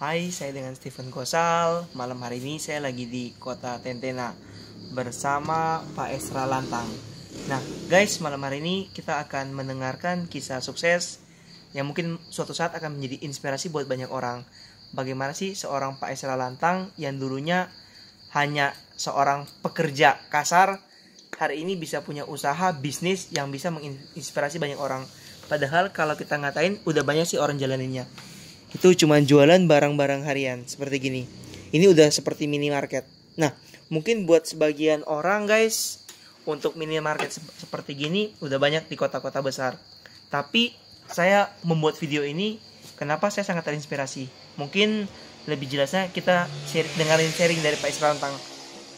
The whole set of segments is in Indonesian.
Hai, saya dengan Steven Gosal. Malam hari ini saya lagi di kota Tentena bersama Pak Esra Lantang. Nah guys, malam hari ini kita akan mendengarkan kisah sukses yang mungkin suatu saat akan menjadi inspirasi buat banyak orang. Bagaimana sih seorang Pak Esra Lantang yang dulunya hanya seorang pekerja kasar, hari ini bisa punya usaha bisnis yang bisa menginspirasi banyak orang. Padahal kalau kita ngatain udah banyak sih orang jalaninnya. Itu cuma jualan barang-barang harian seperti gini. Ini udah seperti minimarket. Nah, mungkin buat sebagian orang guys, untuk minimarket seperti gini udah banyak di kota-kota besar. Tapi saya membuat video ini kenapa saya sangat terinspirasi. Mungkin lebih jelasnya kita dengerin sharing dari Pak Esra Lantang.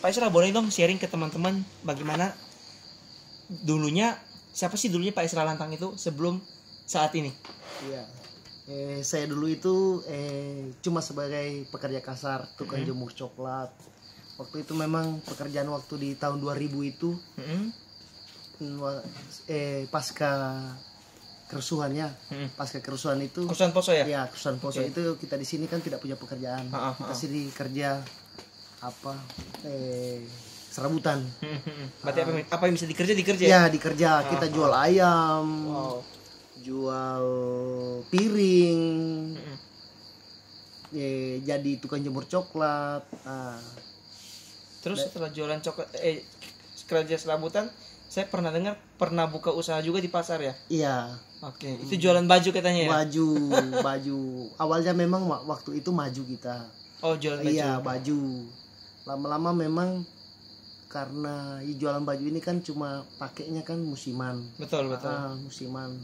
Pak Esra, boleh dong sharing ke teman-teman bagaimana dulunya, siapa sih dulunya Pak Esra Lantang itu sebelum saat ini? Iya. Saya dulu itu cuma sebagai pekerja kasar, tukang jemur coklat. Waktu itu memang pekerjaan waktu di tahun 2000 itu pasca kerusuhan ya. Pasca kerusuhan itu. Kerusuhan Poso ya? Ya, kerusuhan Poso itu kita di sini kan tidak punya pekerjaan. Kita sini kerja serabutan. Berarti apa yang bisa dikerja ya? Dikerja. Kita jual ayam. Wow. Jual piring, jadi tukang jemur coklat. Terus setelah jualan coklat, kerja serabutan, saya pernah dengar pernah buka usaha juga di pasar ya? Iya. Oke, itu jualan baju katanya ya? Baju. Awalnya memang waktu itu maju kita. Oh, jualan baju. Iya, baju. Lama-lama memang karena jualan baju ini kan cuma pakainya kan musiman. Betul. Musiman.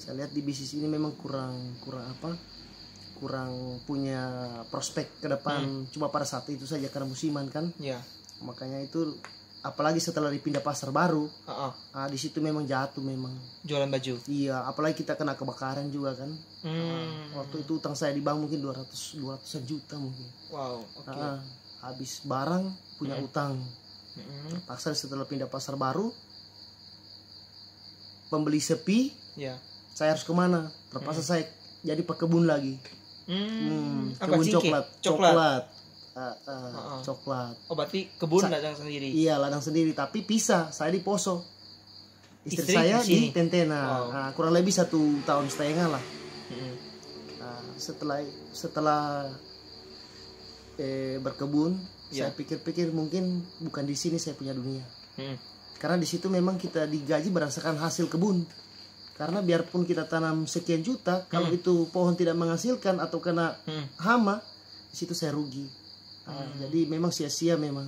Saya lihat di bisnis ini memang kurang punya prospek ke depan. Cuma pada saat itu saja karena musiman kan. Iya. Makanya itu apalagi setelah dipindah pasar baru, di situ memang jatuh memang. Jualan baju. Iya, apalagi kita kena kebakaran juga kan. Waktu itu utang saya di bank mungkin 200-an juta mungkin. Wow, oke. Habis barang punya utang. Terpaksa setelah pindah pasar baru, pembeli sepi. Iya. Saya harus kemana? Terpaksa saya jadi pekebun lagi. Kebun coklat. Coklat. Oh, berarti kebun ladang sendiri. Iya, ladang sendiri, tapi pisah. Saya di Poso. Istri saya di Tentena. Wow. Kurang lebih 1,5 tahun lah. Setelah berkebun, saya pikir-pikir mungkin bukan di sini saya punya dunia. Karena di situ memang kita digaji berdasarkan hasil kebun. Karena biarpun kita tanam sekian juta, kalau itu pohon tidak menghasilkan atau kena hama, di situ saya rugi. Jadi memang sia-sia memang.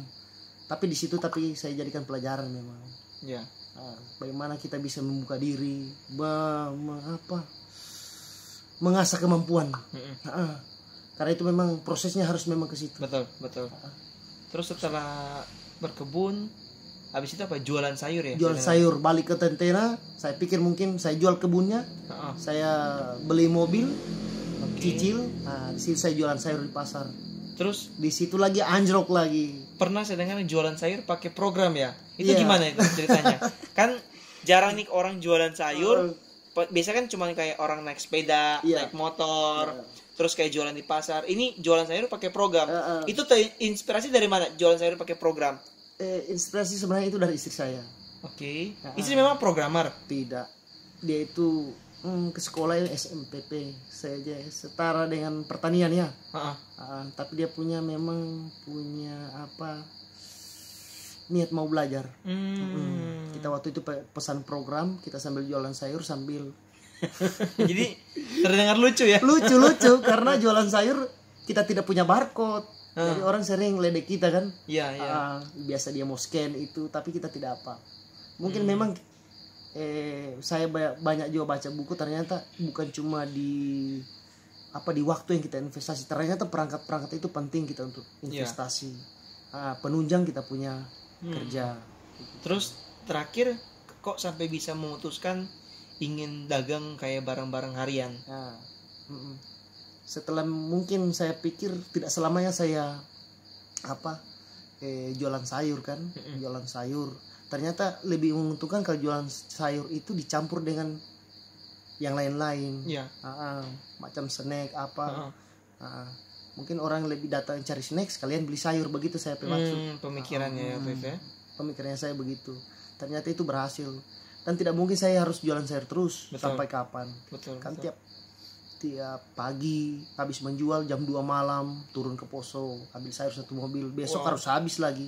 Tapi di situ saya jadikan pelajaran memang. Ya. Bagaimana kita bisa membuka diri, mengasah kemampuan. Karena itu memang prosesnya harus memang ke situ. Betul. Terus setelah berkebun, habis itu apa? Jualan sayur ya? Jual sayur, balik ke Tentena. Saya pikir mungkin saya jual kebunnya. Saya beli mobil, cicil. Di situ saya jualan sayur di pasar. Terus di situ lagi anjlok lagi. Pernah saya dengar jualan sayur pakai program ya? Itu gimana itu ceritanya? Kan jarang nih orang jualan sayur. Biasanya kan cuma kayak orang naik sepeda, naik motor, terus kayak jualan di pasar. Ini jualan sayur pakai program. Itu inspirasi dari mana? Jualan sayur pakai program? Inspirasi sebenarnya itu dari istri saya. Oke. Istri memang programmer? Tidak. Dia itu ke sekolah SMPP saja, setara dengan pertanian ya. Tapi dia memang punya niat mau belajar. Kita waktu itu pesan program, kita sambil jualan sayur sambil. Jadi terdengar lucu ya? Lucu karena jualan sayur kita tidak punya barcode. Jadi orang sering ledek kita kan. Iya. Biasa dia mau scan itu, tapi kita tidak apa. Mungkin memang saya banyak juga baca buku, ternyata bukan cuma di waktu yang kita investasi, ternyata perangkat itu penting kita untuk investasi. Penunjang kita punya kerja. Terus terakhir kok sampai bisa memutuskan ingin dagang kayak barang-barang harian? Setelah mungkin saya pikir tidak selamanya saya jualan sayur kan. Jualan sayur ternyata lebih menguntungkan kalau jualan sayur itu dicampur dengan yang lain-lain. Iya. Macam snack Mungkin orang lebih datang cari snack, kalian beli sayur, begitu saya maksud. Pemikirannya waktu itu ya. Pemikirannya saya begitu. Ternyata itu berhasil. Dan tidak mungkin saya harus jualan sayur terus. Betul. Sampai kapan? Betul. Kan betul. tiap pagi habis menjual jam 2 malam turun ke poso ambil sayur 1 mobil, besok harus habis lagi.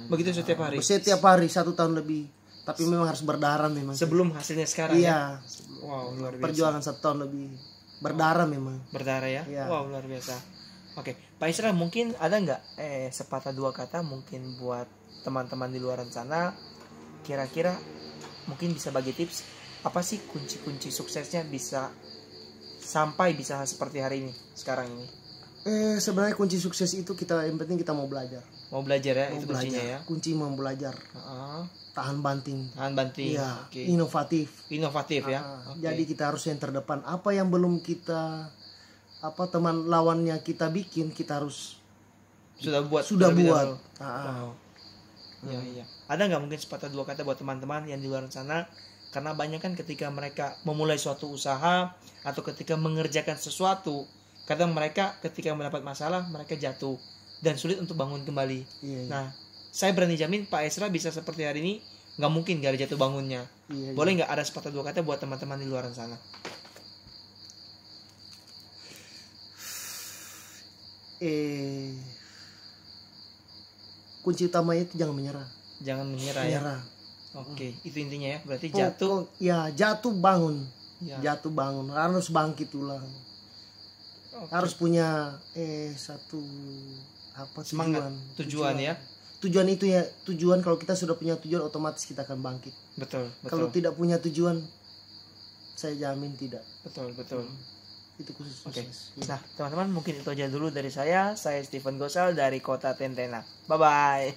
Begitu setiap hari. Setiap hari 1 tahun lebih. Tapi memang harus berdarah memang. Sebelum hasilnya sekarang iya. ya. Wow, luar biasa. Perjuangan 1 tahun lebih. Berdarah memang. Berdarah ya. Iya. Wow, luar biasa. Oke, Pak Isra, mungkin ada nggak sepatah dua kata mungkin buat teman-teman di luar sana, kira-kira mungkin bisa bagi tips apa sih kunci-kunci suksesnya bisa sampai bisa seperti hari ini sekarang ini? Sebenarnya kunci sukses itu yang penting kita mau belajar. Mau belajar ya, Mau itu belajar. kuncinya ya. Kunci mau belajar. Tahan banting. Tahan banting. Iya. Oke. Inovatif ya. Jadi kita harus yang terdepan. Apa yang belum kita teman lawannya kita bikin, kita harus sudah buat. Wow. Iya. Ada nggak mungkin sepatah dua kata buat teman-teman yang di luar sana? Karena banyak kan ketika mereka memulai suatu usaha atau ketika mengerjakan sesuatu, kadang mereka ketika mendapat masalah mereka jatuh dan sulit untuk bangun kembali. Iya. Nah, saya berani jamin Pak Esra bisa seperti hari ini, nggak mungkin gak ada jatuh bangunnya. Iya. Boleh nggak ada sepatah dua kata buat teman-teman di luar sana? Kunci utamanya itu jangan menyerah. Jangan menyerah. Ya. Oke, itu intinya ya. Berarti jatuh. Jatuh bangun. Ya. Jatuh bangun. Harus bangkit ulang. Harus punya satu semangat, tujuan ya. Tujuan kalau kita sudah punya tujuan otomatis kita akan bangkit. Betul. Kalau tidak punya tujuan, saya jamin tidak. Betul. Itu khusus. Oke. Nah, teman-teman mungkin itu aja dulu dari saya. Saya Steven Gosal dari Kota Tentena. Bye bye.